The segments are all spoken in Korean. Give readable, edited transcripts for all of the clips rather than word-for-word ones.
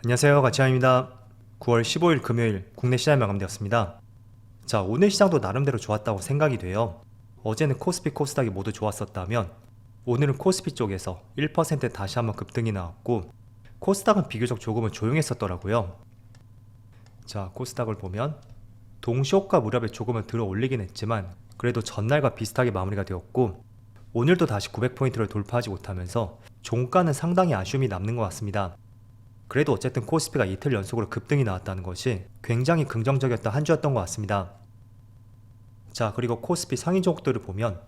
안녕하세요, 가치환입니다. 9월 15일 금요일 국내 시장이 마감되었습니다. 자, 오늘 시장도 나름대로 좋았다고 생각이 돼요. 어제는 코스피, 코스닥이 모두 좋았었다면 오늘은 코스피 쪽에서 1% 다시 한번 급등이 나왔고 코스닥은 비교적 조금은 조용했었더라고요. 자, 코스닥을 보면 동시호가 무렵에 조금은 들어 올리긴 했지만 그래도 전날과 비슷하게 마무리가 되었고 오늘도 다시 900포인트를 돌파하지 못하면서 종가는 상당히 아쉬움이 남는 것 같습니다. 그래도 어쨌든 코스피가 이틀 연속으로 급등이 나왔다는 것이 굉장히 긍정적이었던 한 주였던 것 같습니다. 자, 그리고 코스피 상위 종목들을 보면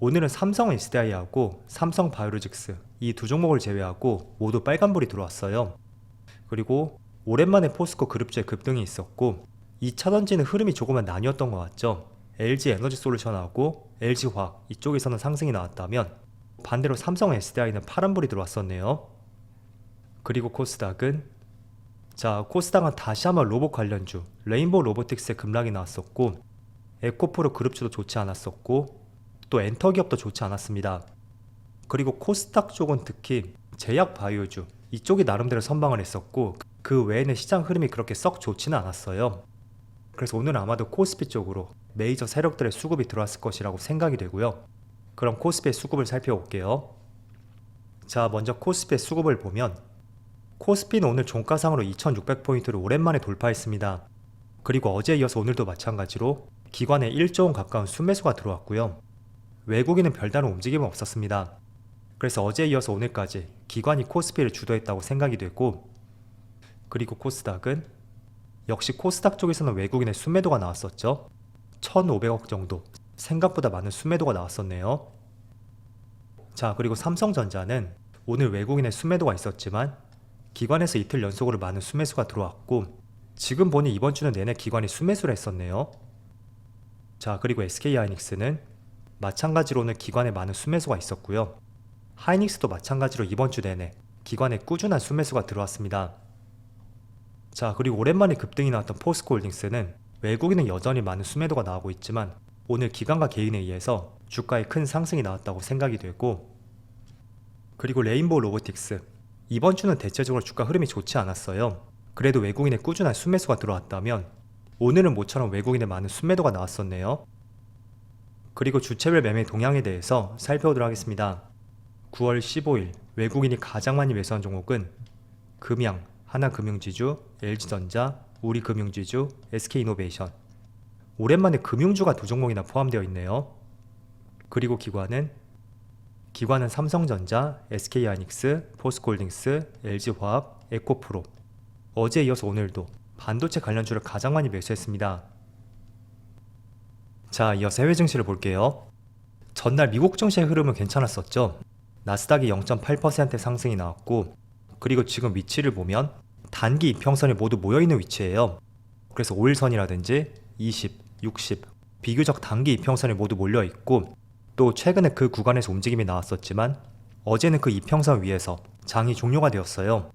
오늘은 삼성 SDI하고 삼성 바이오로직스 이 두 종목을 제외하고 모두 빨간불이 들어왔어요. 그리고 오랜만에 포스코 그룹주의 급등이 있었고 2차전지는 흐름이 조금은 나뉘었던 것 같죠. LG 에너지 솔루션하고 LG 화학 이쪽에서는 상승이 나왔다면 반대로 삼성 SDI는 파란불이 들어왔었네요. 그리고 코스닥은 코스닥은 다시 한번 로봇 관련주 레인보우 로보틱스의 급락이 나왔었고 에코프로 그룹주도 좋지 않았었고 또 엔터기업도 좋지 않았습니다. 그리고 코스닥 쪽은 특히 제약 바이오주 이쪽이 나름대로 선방을 했었고 그 외에는 시장 흐름이 그렇게 썩 좋지는 않았어요. 그래서 오늘 아마도 코스피 쪽으로 메이저 세력들의 수급이 들어왔을 것이라고 생각이 되고요. 그럼 코스피의 수급을 살펴볼게요. 자, 먼저 코스피의 수급을 보면 코스피는 오늘 종가상으로 2600포인트를 오랜만에 돌파했습니다. 그리고 어제에 이어서 오늘도 마찬가지로 기관에 1조 원 가까운 순매수가 들어왔고요. 외국인은 별다른 움직임은 없었습니다. 그래서 어제에 이어서 오늘까지 기관이 코스피를 주도했다고 생각이 되고 그리고 코스닥은 역시 코스닥 쪽에서는 외국인의 순매도가 나왔었죠. 1500억 정도 생각보다 많은 순매도가 나왔었네요. 자, 그리고 삼성전자는 오늘 외국인의 순매도가 있었지만 기관에서 이틀 연속으로 많은 순매수가 들어왔고 지금 보니 이번 주는 내내 기관이 순매수를 했었네요. 자, 그리고 SK하이닉스는 마찬가지로 오늘 기관에 많은 순매수가 있었고요. 하이닉스도 마찬가지로 이번 주 내내 기관에 꾸준한 순매수가 들어왔습니다. 자, 그리고 오랜만에 급등이 나왔던 포스코홀딩스는 외국인은 여전히 많은 순매도가 나오고 있지만 오늘 기관과 개인에 의해서 주가에 큰 상승이 나왔다고 생각이 되고 그리고 레인보우 로보틱스 이번 주는 대체적으로 주가 흐름이 좋지 않았어요. 그래도 외국인의 꾸준한 순매수가 들어왔다면 오늘은 모처럼 외국인의 많은 순매도가 나왔었네요. 그리고 주체별 매매 동향에 대해서 살펴보도록 하겠습니다. 9월 15일 외국인이 가장 많이 매수한 종목은 금양, 하나금융지주, LG전자, 우리금융지주, SK이노베이션 오랜만에 금융주가 두 종목이나 포함되어 있네요. 그리고 기관은 삼성전자, SK하이닉스, 포스코홀딩스, LG화학, 에코프로 어제에 이어서 오늘도 반도체 관련주를 가장 많이 매수했습니다. 자, 이어서 해외 증시를 볼게요. 전날 미국 증시의 흐름은 괜찮았었죠. 나스닥이 0.8% 상승이 나왔고 그리고 지금 위치를 보면 단기 이평선이 모두 모여있는 위치예요. 그래서 5일선이라든지 20, 60 비교적 단기 이평선이 모두 몰려있고 또 최근에 그 구간에서 움직임이 나왔었지만 어제는 그 이평선 위에서 장이 종료가 되었어요.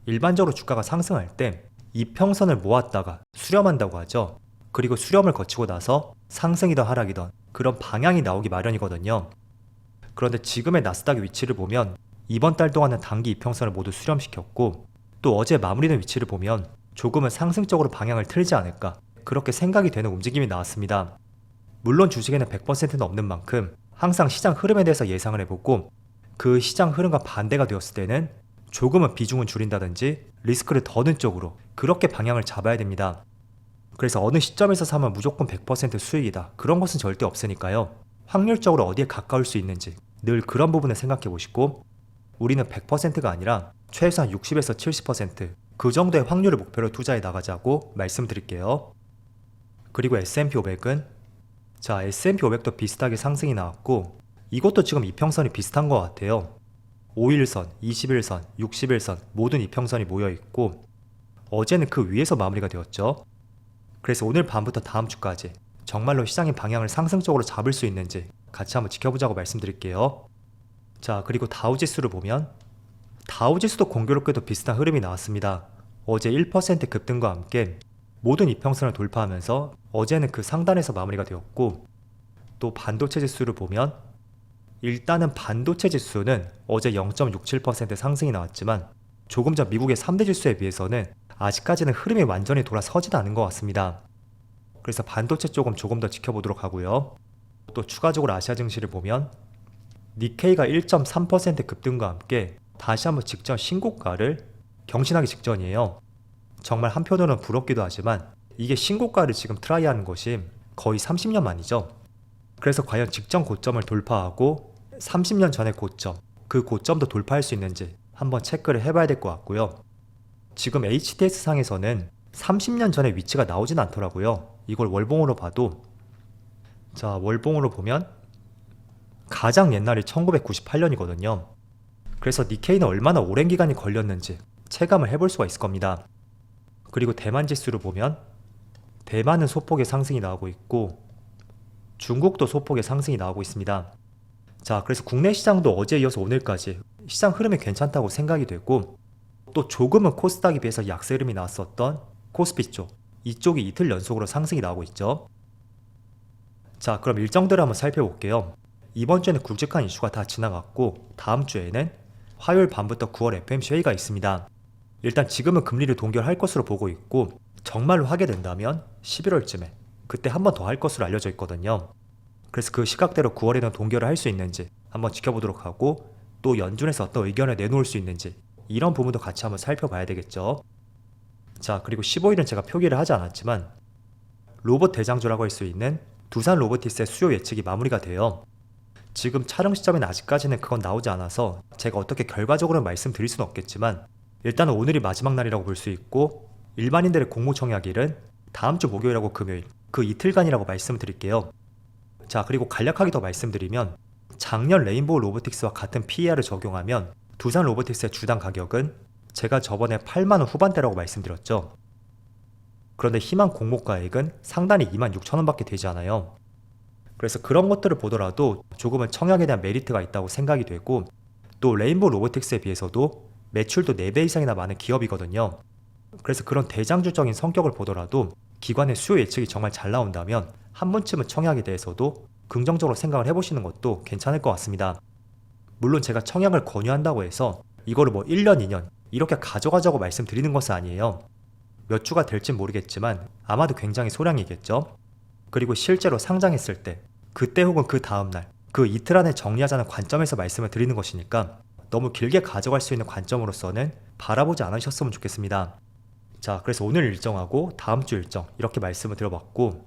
일반적으로 주가가 상승할 때 이평선을 모았다가 수렴한다고 하죠. 그리고 수렴을 거치고 나서 상승이든 하락이든 그런 방향이 나오기 마련이거든요. 그런데 지금의 나스닥의 위치를 보면 이번 달 동안은 단기 이평선을 모두 수렴시켰고 또 어제 마무리된 위치를 보면 조금은 상승적으로 방향을 틀지 않을까 그렇게 생각이 되는 움직임이 나왔습니다. 물론 주식에는 100%는 없는 만큼 항상 시장 흐름에 대해서 예상을 해보고 그 시장 흐름과 반대가 되었을 때는 조금은 비중을 줄인다든지 리스크를 더 는 쪽으로 그렇게 방향을 잡아야 됩니다. 그래서 어느 시점에서 사면 무조건 100% 수익이다 그런 것은 절대 없으니까요. 확률적으로 어디에 가까울 수 있는지 늘 그런 부분을 생각해 보시고 우리는 100%가 아니라 최소한 60에서 70%그 정도의 확률을 목표로 투자해 나가자고 말씀드릴게요. 그리고 S&P 500은 S&P 500도 비슷하게 상승이 나왔고 이것도 지금 이평선이 비슷한 것 같아요. 5일선, 21선, 61선 모든 이평선이 모여있고 어제는 그 위에서 마무리가 되었죠. 그래서 오늘 밤부터 다음 주까지 정말로 시장의 방향을 상승적으로 잡을 수 있는지 같이 한번 지켜보자고 말씀드릴게요. 자, 그리고 다우지수를 보면 다우지수도 공교롭게도 비슷한 흐름이 나왔습니다. 어제 1% 급등과 함께 모든 이평선을 돌파하면서 어제는 그 상단에서 마무리가 되었고 또 반도체 지수를 보면 일단은 반도체 지수는 어제 0.67% 상승이 나왔지만 조금 전 미국의 3대 지수에 비해서는 아직까지는 흐름이 완전히 돌아서진 않은 것 같습니다. 그래서 반도체 쪽은 조금 더 지켜보도록 하고요. 또 추가적으로 아시아 증시를 보면 니케이가 1.3% 급등과 함께 다시 한번 직전 신고가를 경신하기 직전이에요. 정말 한편으로는 부럽기도 하지만 이게 신고가를 지금 트라이하는 것이 거의 30년 만이죠. 그래서 과연 직전 고점을 돌파하고 30년 전의 고점, 그 고점도 돌파할 수 있는지 한번 체크를 해봐야 될 것 같고요. 지금 HTS 상에서는 30년 전의 위치가 나오진 않더라고요. 이걸 월봉으로 봐도, 자, 월봉으로 보면 가장 옛날이 1998년이거든요. 그래서 니케이는 얼마나 오랜 기간이 걸렸는지 체감을 해볼 수가 있을 겁니다. 그리고 대만 지수를 보면 대만은 소폭의 상승이 나오고 있고 중국도 소폭의 상승이 나오고 있습니다. 자, 그래서 국내 시장도 어제 이어서 오늘까지 시장 흐름이 괜찮다고 생각이 되고, 또 조금은 코스닥에 비해서 약세 흐름이 나왔었던 코스피 쪽, 이쪽이 이틀 연속으로 상승이 나오고 있죠. 자, 그럼 일정들을 한번 살펴볼게요. 이번 주에는 굵직한 이슈가 다 지나갔고 다음 주에는 화요일 밤부터 9월 FOMC 회의가 있습니다. 일단 지금은 금리를 동결할 것으로 보고 있고 정말로 하게 된다면 11월쯤에 그때 한 번 더 할 것으로 알려져 있거든요. 그래서 그 시각대로 9월에는 동결을 할 수 있는지 한번 지켜보도록 하고, 또 연준에서 어떤 의견을 내놓을 수 있는지 이런 부분도 같이 한번 살펴봐야 되겠죠. 자, 그리고 15일은 제가 표기를 하지 않았지만 로봇 대장주라고 할 수 있는 두산 로보티스의 수요 예측이 마무리가 돼요. 지금 촬영 시점에는 아직까지는 그건 나오지 않아서 제가 어떻게 결과적으로 말씀드릴 수는 없겠지만 일단은 오늘이 마지막 날이라고 볼 수 있고, 일반인들의 공모 청약일은 다음 주 목요일하고 금요일 그 이틀간이라고 말씀을 드릴게요. 자, 그리고 간략하게 더 말씀드리면 작년 레인보우 로보틱스와 같은 PER을 적용하면 두산 로보틱스의 주당 가격은 제가 저번에 8만원 후반대라고 말씀드렸죠. 그런데 희망 공모가액은 상단이 26,000원 밖에 되지 않아요. 그래서 그런 것들을 보더라도 조금은 청약에 대한 메리트가 있다고 생각이 되고, 또 레인보우 로보틱스에 비해서도 매출도 4배 이상이나 많은 기업이거든요. 그래서 그런 대장주적인 성격을 보더라도 기관의 수요 예측이 정말 잘 나온다면 한 번쯤은 청약에 대해서도 긍정적으로 생각을 해보시는 것도 괜찮을 것 같습니다. 물론 제가 청약을 권유한다고 해서 이거를 뭐 1년, 2년 이렇게 가져가자고 말씀드리는 것은 아니에요. 몇 주가 될진 모르겠지만 아마도 굉장히 소량이겠죠. 그리고 실제로 상장했을 때 그때 혹은 그 다음날 그 이틀 안에 정리하자는 관점에서 말씀을 드리는 것이니까 너무 길게 가져갈 수 있는 관점으로서는 바라보지 않으셨으면 좋겠습니다. 자, 그래서 오늘 일정하고 다음 주 일정 이렇게 말씀을 드려봤고,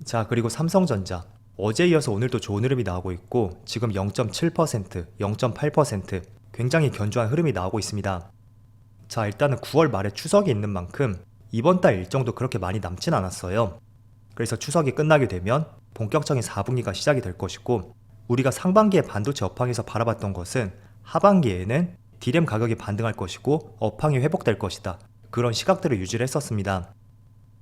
자, 그리고 삼성전자 어제 이어서 오늘도 좋은 흐름이 나오고 있고 지금 0.7%, 0.8% 굉장히 견조한 흐름이 나오고 있습니다. 자, 일단은 9월 말에 추석이 있는 만큼 이번 달 일정도 그렇게 많이 남진 않았어요. 그래서 추석이 끝나게 되면 본격적인 4분기가 시작이 될 것이고, 우리가 상반기에 반도체 업황에서 바라봤던 것은 하반기에는 D램 가격이 반등할 것이고 업황이 회복될 것이다, 그런 시각들을 유지를 했었습니다.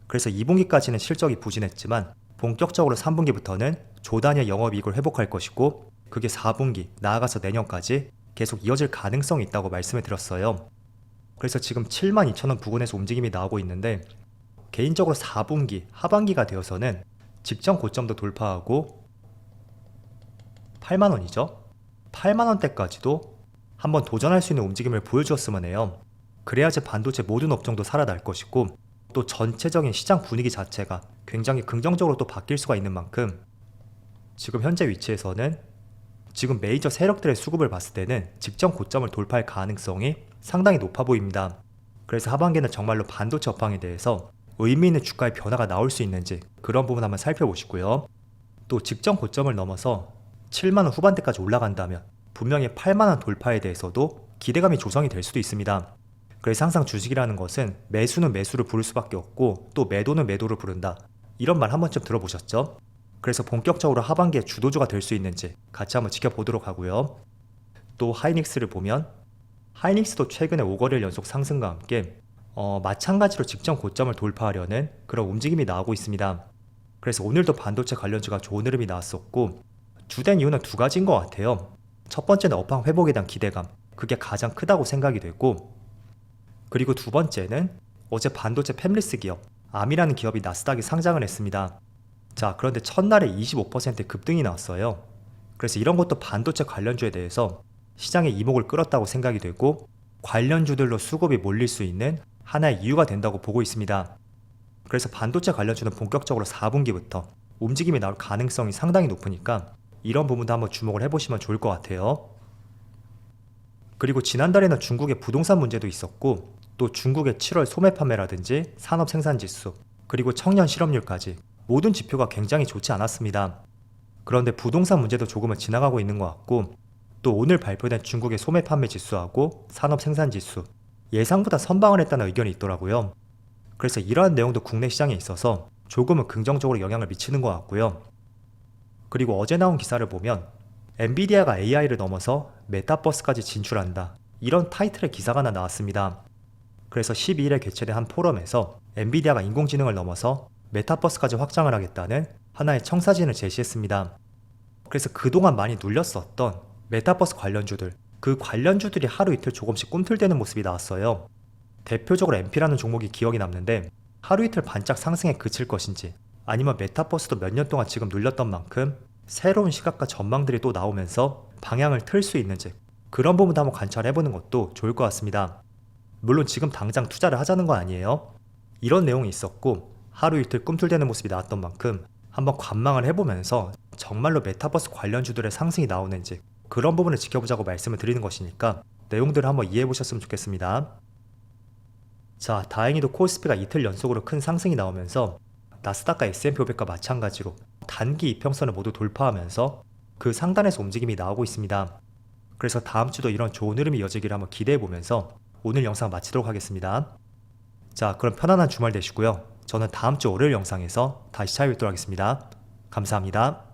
그래서 2분기까지는 실적이 부진했지만 본격적으로 3분기부터는 조단위의 영업이익을 회복할 것이고, 그게 4분기 나아가서 내년까지 계속 이어질 가능성이 있다고 말씀을 드렸어요. 그래서 지금 72,000원 부근에서 움직임이 나오고 있는데, 개인적으로 4분기 하반기가 되어서는 직전 고점도 돌파하고 8만원이죠. 8만원대까지도 한번 도전할 수 있는 움직임을 보여주었으면 해요. 그래야지 반도체 모든 업종도 살아날 것이고, 또 전체적인 시장 분위기 자체가 굉장히 긍정적으로 또 바뀔 수가 있는 만큼 지금 현재 위치에서는 지금 메이저 세력들의 수급을 봤을 때는 직전 고점을 돌파할 가능성이 상당히 높아 보입니다. 그래서 하반기는 정말로 반도체 업황에 대해서 의미 있는 주가의 변화가 나올 수 있는지 그런 부분 한번 살펴보시고요. 또 직전 고점을 넘어서 7만원 후반대까지 올라간다면 분명히 8만원 돌파에 대해서도 기대감이 조성이 될 수도 있습니다. 그래서 항상 주식이라는 것은 매수는 매수를 부를 수밖에 없고 또 매도는 매도를 부른다, 이런 말 한 번쯤 들어보셨죠? 그래서 본격적으로 하반기에 주도주가 될 수 있는지 같이 한번 지켜보도록 하고요. 또 하이닉스를 보면 하이닉스도 최근에 5거래일 연속 상승과 함께 마찬가지로 직전 고점을 돌파하려는 그런 움직임이 나오고 있습니다. 그래서 오늘도 반도체 관련주가 좋은 흐름이 나왔었고, 주된 이유는 두 가지인 것 같아요. 첫 번째는 업황 회복에 대한 기대감, 그게 가장 크다고 생각이 되고, 그리고 두 번째는 어제 반도체 팹리스 기업 암이라는 기업이 나스닥에 상장을 했습니다. 자, 그런데 첫날에 25% 급등이 나왔어요. 그래서 이런 것도 반도체 관련주에 대해서 시장의 이목을 끌었다고 생각이 되고, 관련주들로 수급이 몰릴 수 있는 하나의 이유가 된다고 보고 있습니다. 그래서 반도체 관련주는 본격적으로 4분기부터 움직임이 나올 가능성이 상당히 높으니까 이런 부분도 한번 주목을 해보시면 좋을 것 같아요. 그리고 지난달에는 중국의 부동산 문제도 있었고 또 중국의 7월 소매 판매라든지 산업 생산지수 그리고 청년 실업률까지 모든 지표가 굉장히 좋지 않았습니다. 그런데 부동산 문제도 조금은 지나가고 있는 것 같고 또 오늘 발표된 중국의 소매 판매 지수하고 산업 생산 지수 예상보다 선방을 했다는 의견이 있더라고요. 그래서 이러한 내용도 국내 시장에 있어서 조금은 긍정적으로 영향을 미치는 것 같고요. 그리고 어제 나온 기사를 보면 엔비디아가 AI를 넘어서 메타버스까지 진출한다. 이런 타이틀의 기사가 하나 나왔습니다. 그래서 12일에 개최된 한 포럼에서 엔비디아가 인공지능을 넘어서 메타버스까지 확장을 하겠다는 하나의 청사진을 제시했습니다. 그래서 그동안 많이 눌렸었던 메타버스 관련주들, 그 관련주들이 하루 이틀 조금씩 꿈틀대는 모습이 나왔어요. 대표적으로 MP라는 종목이 기억이 남는데 하루 이틀 반짝 상승에 그칠 것인지 아니면 메타버스도 몇 년 동안 지금 눌렸던 만큼 새로운 시각과 전망들이 또 나오면서 방향을 틀 수 있는지 그런 부분도 한번 관찰해보는 것도 좋을 것 같습니다. 물론 지금 당장 투자를 하자는 건 아니에요. 이런 내용이 있었고 하루 이틀 꿈틀대는 모습이 나왔던 만큼 한번 관망을 해보면서 정말로 메타버스 관련주들의 상승이 나오는지 그런 부분을 지켜보자고 말씀을 드리는 것이니까 내용들을 한번 이해해보셨으면 좋겠습니다. 자, 다행히도 코스피가 이틀 연속으로 큰 상승이 나오면서 나스닥과 S&P 500과 마찬가지로 단기 이평선을 모두 돌파하면서 그 상단에서 움직임이 나오고 있습니다. 그래서 다음 주도 이런 좋은 흐름이 이어지기를 한번 기대해보면서 오늘 영상 마치도록 하겠습니다. 자, 그럼 편안한 주말 되시고요. 저는 다음 주 월요일 영상에서 다시 찾아뵙도록 하겠습니다. 감사합니다.